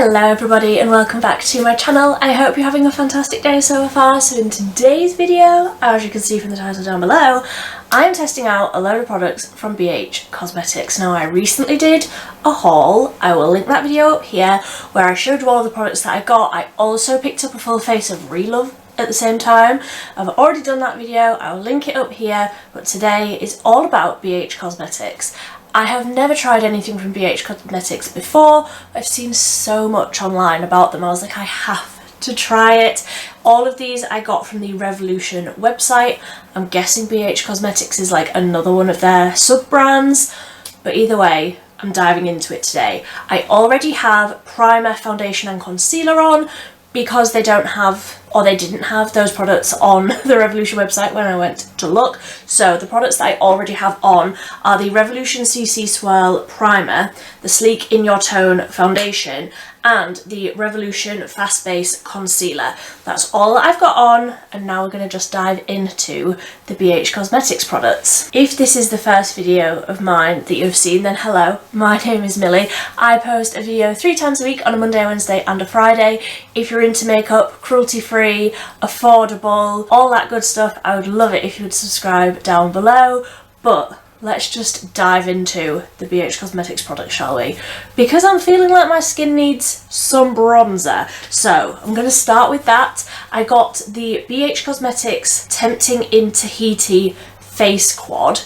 Hello everybody and welcome back to my channel. I hope you're having a fantastic day so far. So in today's video, as you can see from the title down below, I'm testing out a load of products from BH Cosmetics. Now I recently did a haul, I will link that video up here, where I showed you all the products that I got. I also picked up a full face of Relove at the same time. I've already done that video, I'll link it up here, but today is all about BH Cosmetics. I have never tried anything from BH Cosmetics before. I've seen so much online about them. I was like, I have to try it. All of these I got from the Revolution website. I'm guessing BH Cosmetics is like another one of their sub-brands, but either way, I'm diving into it today. I already have primer, foundation and concealer on because they don't have, or they didn't have those products on the Revolution website when I went to look. So the products that I already have on are the Revolution CC Swirl Primer, the Sleek In Your Tone Foundation, and the Revolution Fast Base Concealer. That's all that I've got on, and now we're going to just dive into the BH Cosmetics products. If this is the first video of mine that you've seen, then hello, my name is Millie. I post a video 3 times a week on a Monday, Wednesday and a Friday. If you're into makeup, cruelty free, affordable, all that good stuff, I would love it if you would subscribe down below. But let's just dive into the BH Cosmetics product, shall we? Because I'm feeling like my skin needs some bronzer. So I'm going to start with that. I got the BH Cosmetics Tempting in Tahiti Face Quad.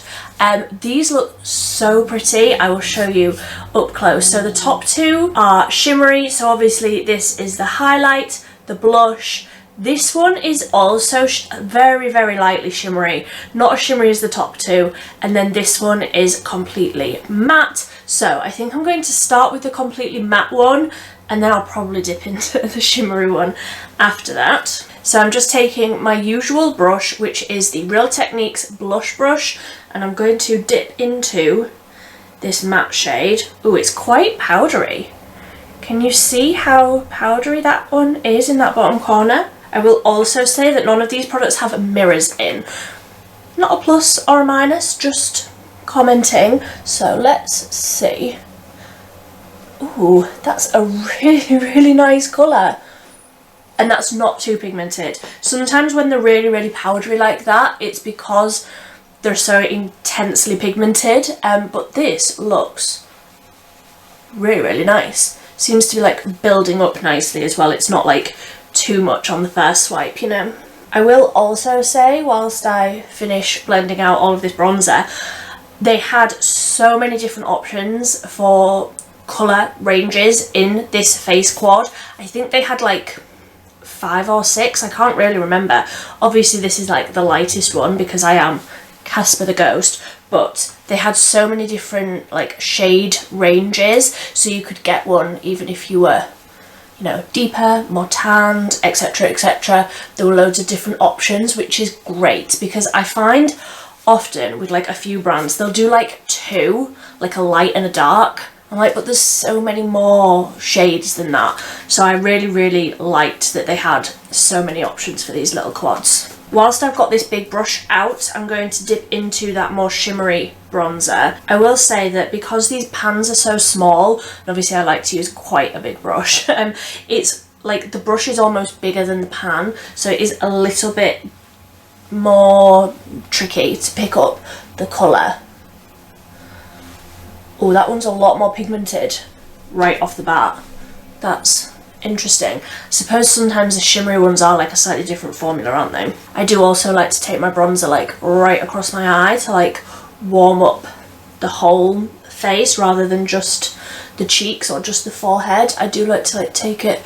These look so pretty. I will show you up close. So the top two are shimmery. So obviously this is the highlight, the blush. This one is also very, very lightly shimmery, not as shimmery as the top two, and then this one is completely matte. So I think I'm going to start with the completely matte one, and then I'll probably dip into the shimmery one after that. So I'm just taking my usual brush, which is the Real Techniques blush brush, and I'm going to dip into this matte shade. Ooh, it's quite powdery. Can you see how powdery that one is in that bottom corner? I will also say that none of these products have mirrors in. Not a plus or a minus, just commenting. So let's see. Ooh, that's a really, really nice colour. And that's not too pigmented. Sometimes when they're really, really powdery like that, it's because they're so intensely pigmented. But this looks really, really nice. Seems to be like building up nicely as well. It's not like too much on the first swipe, you know. I will also say, whilst I finish blending out all of this bronzer, they had so many different options for colour ranges in this face quad. I think they had like 5 or 6, I can't really remember. Obviously this is like the lightest one because I am Casper the Ghost, but they had so many different like shade ranges, so you could get one even if you were, you know, deeper, more tanned, etc, etc. There were loads of different options, which is great because I find often with like a few brands they'll do like 2, like a light and a dark. I'm like, but there's so many more shades than that. So I really, really liked that they had so many options for these little quads. Whilst I've got this big brush out, I'm going to dip into that more shimmery bronzer. I will say that because these pans are so small, and obviously I like to use quite a big brush, it's like the brush is almost bigger than the pan, so it is a little bit more tricky to pick up the colour. Oh, that one's a lot more pigmented right off the bat. That's interesting. I suppose sometimes the shimmery ones are like a slightly different formula, aren't they? I do also like to take my bronzer like right across my eye to like warm up the whole face rather than just the cheeks or just the forehead. I do like to like take it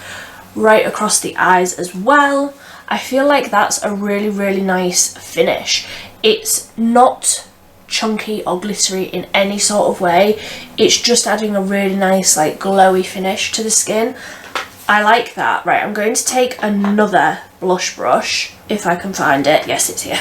right across the eyes as well. I feel like that's a really, really nice finish. It's not chunky or glittery in any sort of way. It's just adding a really nice like glowy finish to the skin. I like that. Right, I'm going to take another blush brush, if I can find it. Yes, it's here.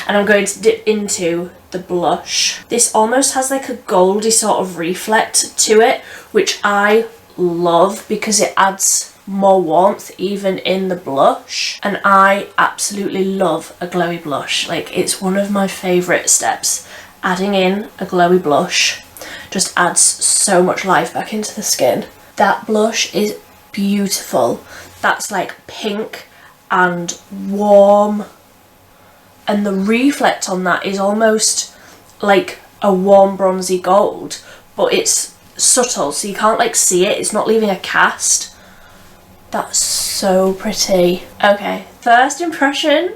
And I'm going to dip into the blush. This almost has like a goldy sort of reflect to it, which I love because it adds more warmth even in the blush. And I absolutely love a glowy blush. Like, it's one of my favourite steps. Adding in a glowy blush just adds so much life back into the skin. That blush is beautiful. That's like pink and warm, and the reflect on that is almost like a warm bronzy gold, but it's subtle, so you can't like see it. It's not leaving a cast. That's so pretty. Okay, first impression,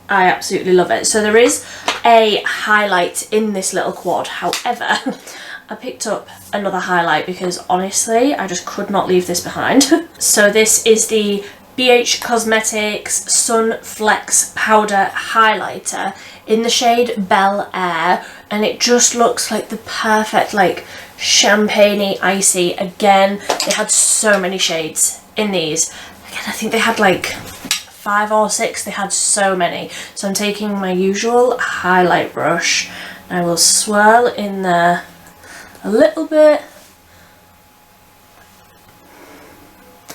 I absolutely love it. So there is a highlight in this little quad, however I picked up another highlight because honestly I just could not leave this behind. So this is the BH Cosmetics Sun Flecks Powder Highlighter in the shade Bel Air, and it just looks like the perfect like champagne-y icy. Again, they had so many shades in these. Again, I think they had like 5 or 6. They had so many. So I'm taking my usual highlight brush and I will swirl in there a little bit.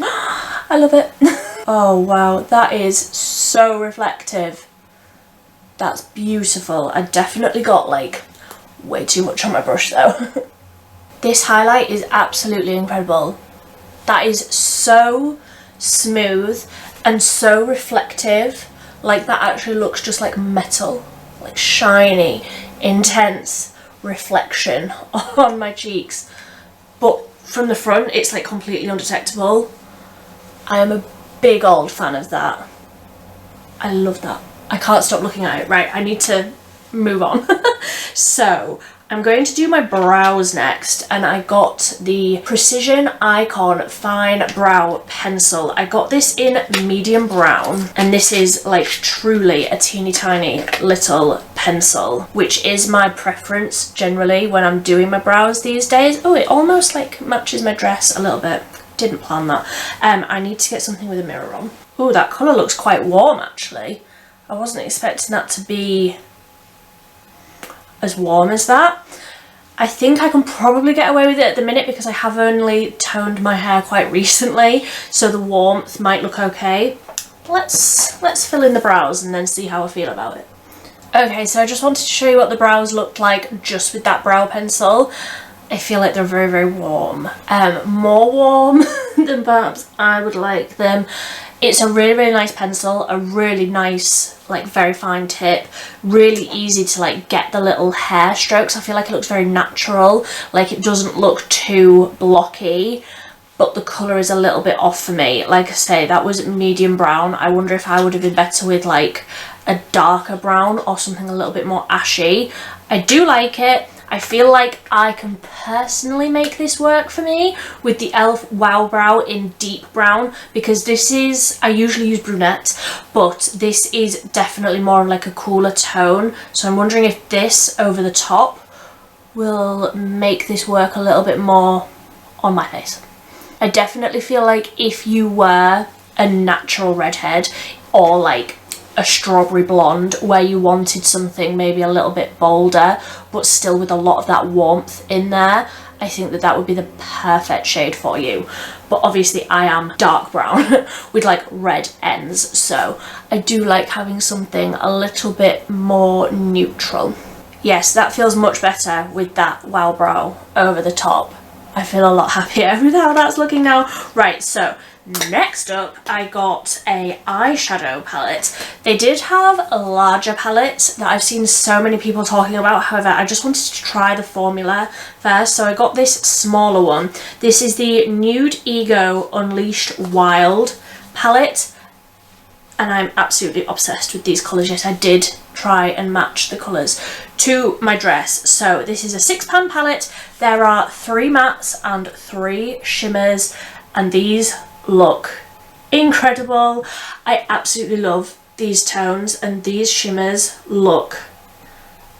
I love it. Oh wow, that is so reflective. That's beautiful. I definitely got like way too much on my brush though. This highlight is absolutely incredible. That is so smooth and so reflective. Like that actually looks just like metal, like shiny, intense reflection on my cheeks. But from the front it's like completely undetectable. I am a big old fan of that. I love that. I can't stop looking at it. Right, I need to move on. So I'm going to do my brows next, and I got the Precision Icon Fine Brow Pencil. I got this in medium brown, and this is like truly a teeny tiny little pencil, which is my preference generally when I'm doing my brows these days. Oh, it almost like matches my dress a little bit. Didn't plan that. I need to get something with a mirror on. Oh, that colour looks quite warm actually. I wasn't expecting that to be as warm as that. I think I can probably get away with it at the minute because I have only toned my hair quite recently, so the warmth might look okay. Let's fill in the brows and then see how I feel about it. Okay, so I just wanted to show you what the brows looked like just with that brow pencil. I feel like they're very, very warm. More warm than perhaps I would like them. It's a really, really nice pencil, a really nice, like very fine tip, really easy to like get the little hair strokes. I feel like it looks very natural, like it doesn't look too blocky, but the colour is a little bit off for me. Like I say, that was medium brown. I wonder if I would have been better with like a darker brown or something a little bit more ashy. I do like it. I feel like I can personally make this work for me with the e.l.f. Wow Brow in deep brown, because this is, I usually use brunette, but this is definitely more of like a cooler tone. So I'm wondering if this over the top will make this work a little bit more on my face. I definitely feel like if you were a natural redhead or like a strawberry blonde where you wanted something maybe a little bit bolder but still with a lot of that warmth in there, I think that that would be the perfect shade for you. But obviously I am dark brown with like red ends, so I do like having something a little bit more neutral. Yes, that feels much better with that Wow Brow over the top. I feel a lot happier with how that's looking now. Right, so next up I got a eyeshadow palette. They did have a larger palette that I've seen so many people talking about, however I just wanted to try the formula first, so I got this smaller one. This is the Nude Ego Unleashed Wild palette, and I'm absolutely obsessed with these colours. Yes, I did try and match the colours to my dress. So this is a 6-pan palette. There are 3 mattes and 3 shimmers, and these look incredible. I absolutely love these tones, and these shimmers look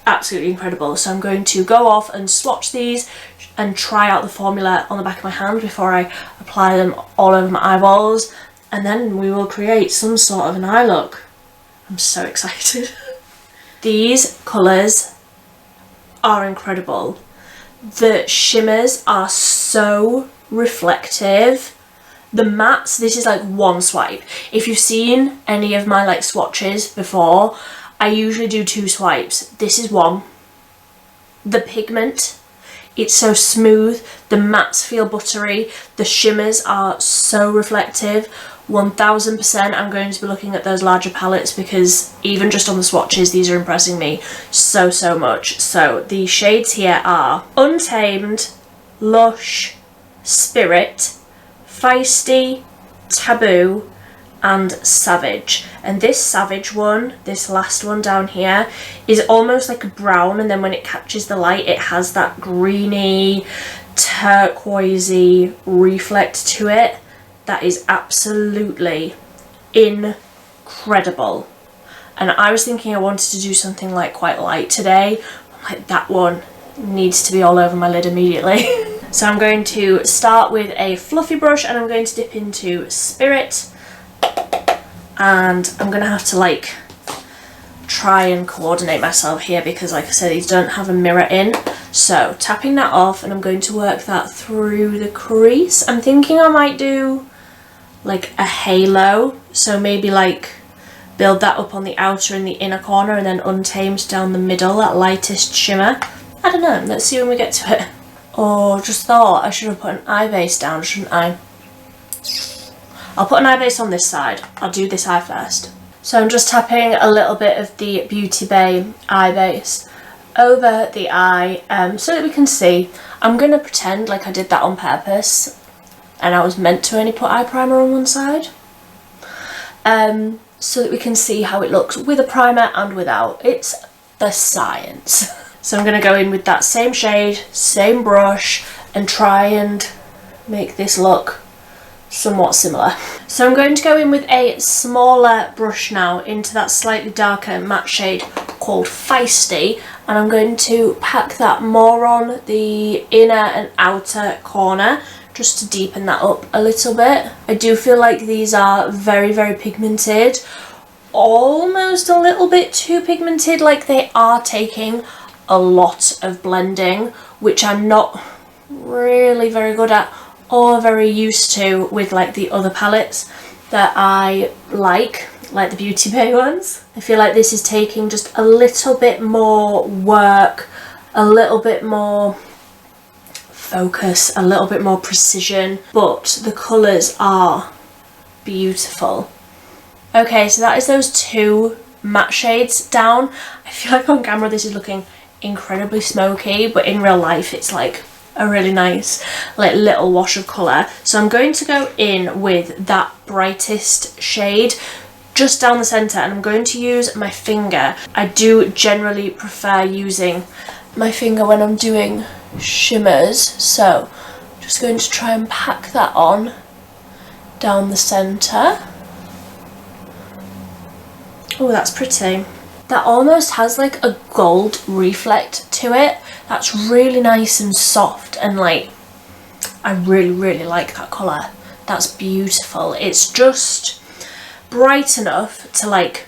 absolutely incredible. So I'm going to go off and swatch these and try out the formula on the back of my hand before I apply them all over my eyeballs, and then we will create some sort of an eye look. I'm so excited. These colours are incredible. The shimmers are so reflective. The mattes, this is like one swipe. If you've seen any of my like swatches before, I usually do 2 swipes. This is one. The pigment It's so smooth, the mattes feel buttery, the shimmers are so reflective. 1000% I'm going to be looking at those larger palettes because even just on the swatches, these are impressing me so much. So the shades here are Untamed, Lush, Spirit, Feisty, Taboo, and Savage. And this Savage one, this last one down here, is almost like a brown, and then when it catches the light it has that greeny, turquoisey reflect to it. That is absolutely incredible. And I was thinking I wanted to do something like quite light today. I'm like, that one needs to be all over my lid immediately. So I'm going to start with a fluffy brush and I'm going to dip into Spirit. And I'm going to have to like try and coordinate myself here because like I said, these don't have a mirror in. So tapping that off, and I'm going to work that through the crease. I'm thinking I might do like a halo, so maybe like build that up on the outer and the inner corner and then Untamed down the middle, that lightest shimmer. I don't know, let's see when we get to it. Oh, just thought I should have put an eye base down, shouldn't I? I'll put an eye base on this side. I'll do this eye first. So I'm just tapping a little bit of the Beauty Bay eye base over the eye so that we can see. I'm going to pretend like I did that on purpose and I was meant to only put eye primer on one side, so that we can see how it looks with a primer and without. It's the science. So I'm going to go in with that same shade, same brush, and try and make this look somewhat similar. So I'm going to go in with a smaller brush now into that slightly darker matte shade called Feisty, and I'm going to pack that more on the inner and outer corner just to deepen that up a little bit. I do feel like these are very pigmented, almost a little bit too pigmented, like they are taking a lot of blending, which I'm not really very good at or very used to with like the other palettes that I like the Beauty Bay ones. I feel like this is taking just a little bit more work, a little bit more focus, a little bit more precision, but the colours are beautiful. Okay, so that is those two matte shades down. I feel like on camera this is looking incredibly smoky, but in real life it's like a really nice like little wash of colour. So I'm going to go in with that brightest shade just down the centre, and I'm going to use my finger. I do generally prefer using my finger when I'm doing shimmers, so I'm just going to try and pack that on down the centre. Oh, that's pretty. That almost has like a gold reflect to it. That's really nice and soft, and like I really like that colour. That's beautiful. It's just bright enough to like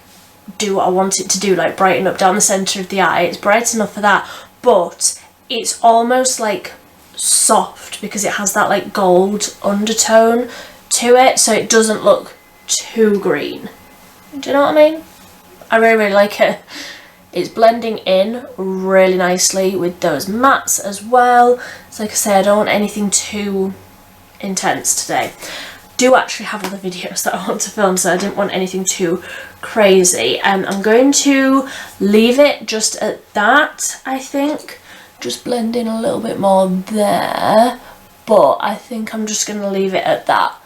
do what I want it to do, like brighten up down the centre of the eye. It's bright enough for that, but it's almost like soft because it has that like gold undertone to it, so it doesn't look too green. Do you know what I mean? I really like it. It's blending in really nicely with those mattes as well. So like I said, I don't want anything too intense today. I do actually have other videos that I want to film, so I didn't want anything too crazy. I'm going to leave it just at that, I think. Just blend in a little bit more there, but I think I'm just going to leave it at that.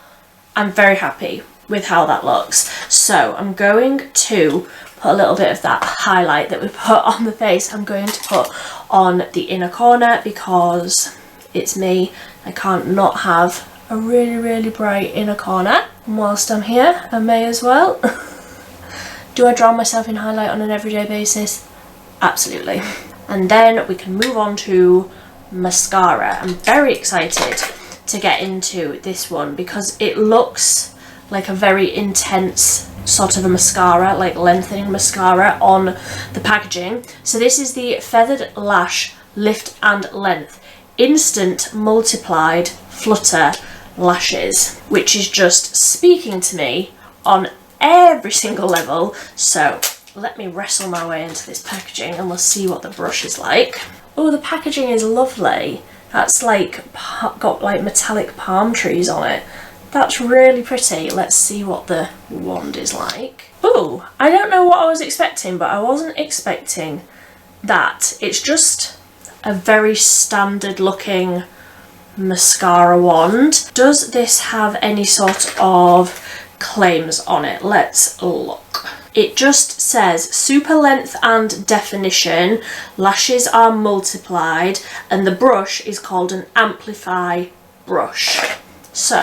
I'm very happy with how that looks. So I'm going to put a little bit of that highlight that we put on the face, I'm going to put on the inner corner because it's me. I can't not have a really bright inner corner. And whilst I'm here, I may as well. Do I drown myself in highlight on an everyday basis? Absolutely. And then we can move on to mascara. I'm very excited to get into this one because it looks like a very intense sort of a mascara, like lengthening mascara on the packaging. So this is the Feathered Lash Lift and Length Instant Multiplied Flutter Lashes, which is just speaking to me on every single level. So let me wrestle my way into this packaging and we'll see what the brush is like. Oh, the packaging is lovely. That's like got like metallic palm trees on it. That's really pretty. Let's see what the wand is like. Oh, I don't know what I was expecting, but I wasn't expecting that. It's just a very standard looking mascara wand. Does this have any sort of claims on it? Let's look. It just says super length and definition, lashes are multiplied, and the brush is called an amplify brush. So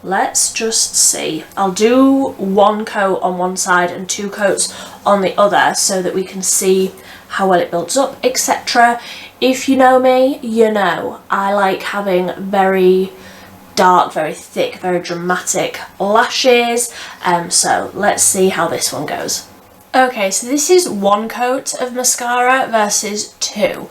let's just see. I'll do one coat on one side and 2 coats on the other so that we can see how well it builds up, etc. If you know me, you know I like having very dark, very thick, very dramatic lashes. So let's see how this one goes. Okay, so this is 1 coat of mascara versus 2.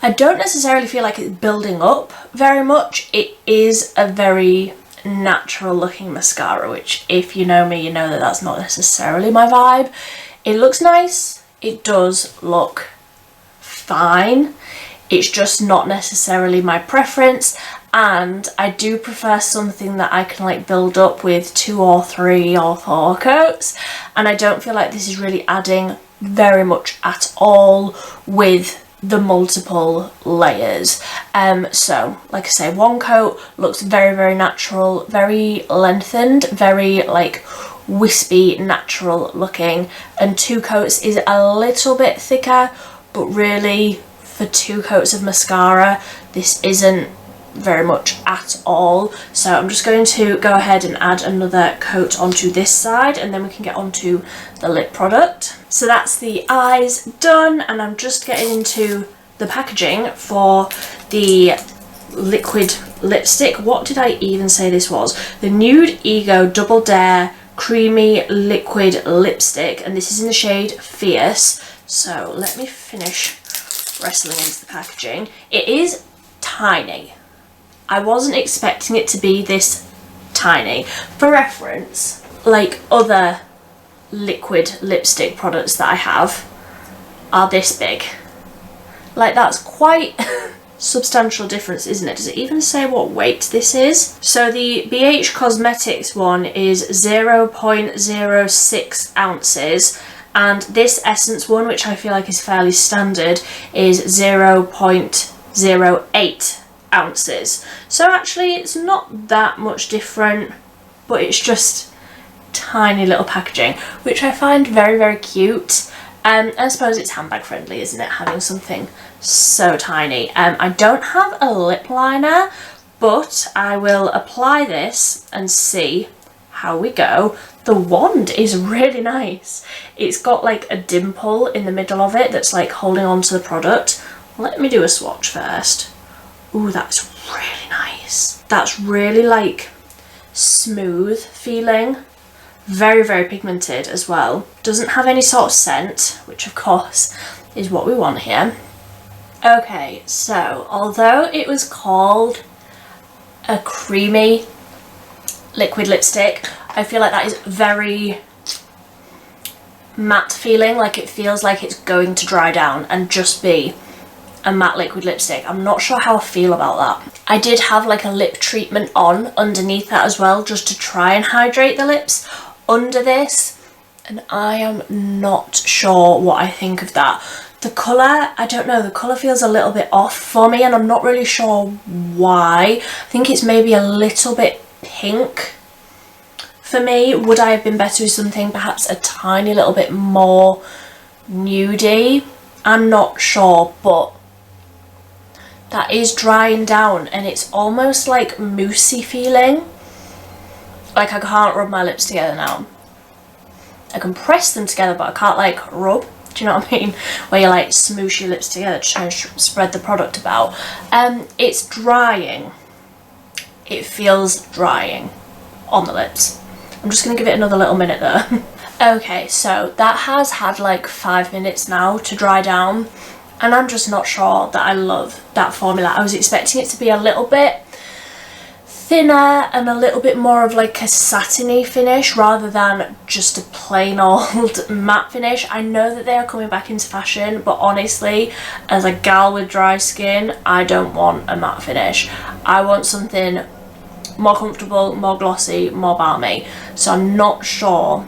I don't necessarily feel like it's building up very much. It is a very natural looking mascara, which if you know me, you know that that's not necessarily my vibe. It looks nice. It does look fine. It's just not necessarily my preference, and I do prefer something that I can like build up with 2 or 3 or 4 coats, and I don't feel like this is really adding very much at all with the multiple layers. So like I say, 1 coat looks very, very natural, very lengthened, very like wispy, natural looking, and 2 coats is a little bit thicker, but really for 2 coats of mascara this isn't very much at all. So I'm just going to go ahead and add another coat onto this side, and then we can get onto the lip product. So that's the eyes done, and I'm just getting into the packaging for the liquid lipstick. What did I even say this was? The Nude Ego Double Dare Creamy Liquid Lipstick, and this is in the shade Fierce. So let me finish wrestling into the packaging. It is tiny. I wasn't expecting it to be this tiny. For reference, like other liquid lipstick products that I have are this big. Like that's quite substantial difference, isn't it? Does it even say what weight this is? So the BH Cosmetics one is 0.06 ounces, and this Essence one, which I feel like is fairly standard, is 0.08 ounces. So actually it's not that much different, but it's just tiny little packaging, which I find very, very cute. I suppose it's handbag friendly, isn't it, having something so tiny. I don't have a lip liner, but I will apply this and see how we go. The wand is really nice. It's got like a dimple in the middle of it that's like holding on to the product. Let me do a swatch first. Ooh, that's really nice. That's really like smooth feeling. Very, very pigmented as well. Doesn't have any sort of scent, which of course is what we want here. Okay, so although it was called a creamy liquid lipstick, I feel like that is very matte feeling. Like it feels like it's going to dry down and just be a matte liquid lipstick. I'm not sure how I feel about that. I did have like a lip treatment on underneath that as well, just to try and hydrate the lips under this, and I am not sure what I think of that. The colour, I don't know, the colour feels a little bit off for me, and I'm not really sure why. I think it's maybe a little bit pink for me. Would I have been better with something perhaps a tiny little bit more nudie? I'm not sure, but that is drying down, and it's almost like moussey feeling. Like I can't rub my lips together now. I can press them together, but I can't like rub. Do you know what I mean? Where you like smoosh your lips together to try and spread the product about. It's drying. It feels drying on the lips. I'm just going to give it another little minute though. Okay, so that has had like 5 minutes now to dry down, and I'm just not sure that I love that formula. I was expecting it to be a little bit thinner and a little bit more of like a satiny finish rather than just a plain old matte finish. I know that they are coming back into fashion, but honestly, as a gal with dry skin, I don't want a matte finish. I want something more comfortable, more glossy, more balmy. So I'm not sure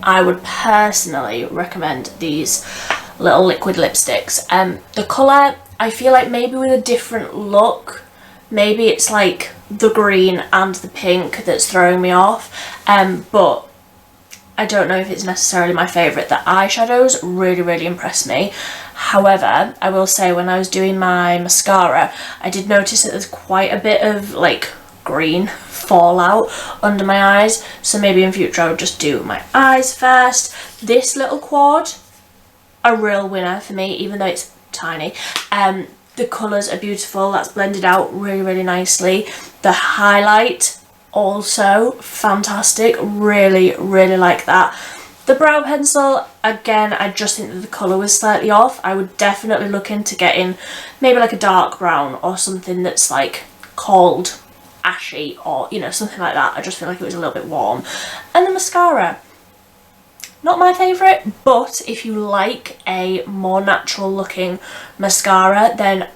I would personally recommend these little liquid lipsticks. The colour, I feel like maybe with a different look, maybe it's like the green and the pink that's throwing me off, but I don't know if it's necessarily my favourite. The eyeshadows really impressed me. However, I will say when I was doing my mascara, I did notice that there's quite a bit of like green fallout under my eyes, so maybe in future I would just do my eyes first. This little quad, a real winner for me, even though it's tiny. The colours are beautiful, that's blended out really nicely. The highlight, also fantastic, really like that. The brow pencil, again, I just think that the colour was slightly off. I would definitely look into getting maybe like a dark brown or something that's like cold, ashy, or you know, something like that. I just feel like it was a little bit warm. And the mascara, not my favourite, but if you like a more natural looking mascara, then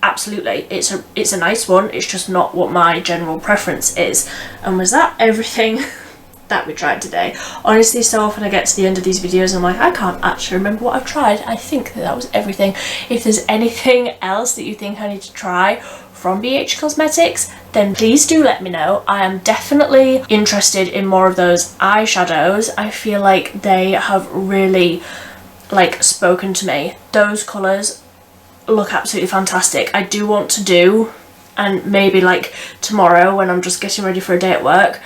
absolutely, it's a nice one. It's just not what my general preference is. And was that everything that we tried today? Honestly, so often I get to the end of these videos and I'm like, I can't actually remember what I've tried. I think that was everything. If there's anything else that you think I need to try from BH Cosmetics, then please do let me know. I am definitely interested in more of those eyeshadows. I feel like they have really like spoken to me. Those colours look absolutely fantastic. I do want to do, and maybe like tomorrow when I'm just getting ready for a day at work,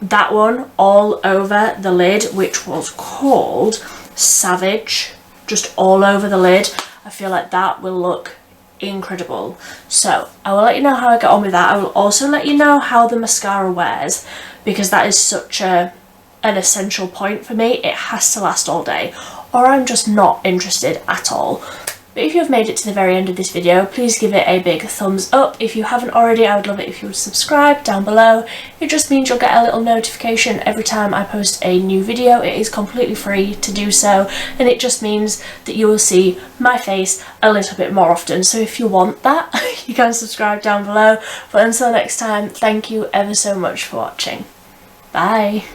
that one all over the lid, which was called Savage, just all over the lid. I feel like that will look incredible. So I will let you know how I get on with that. I will also let you know how the mascara wears, because that is such an essential point for me. It has to last all day or I'm just not interested at all. But if you have made it to the very end of this video, please give it a big thumbs up. If you haven't already, I would love it if you would subscribe down below. It just means you'll get a little notification every time I post a new video. It is completely free to do so, and it just means that you will see my face a little bit more often. So if you want that, you can subscribe down below. But until next time, thank you ever so much for watching. Bye.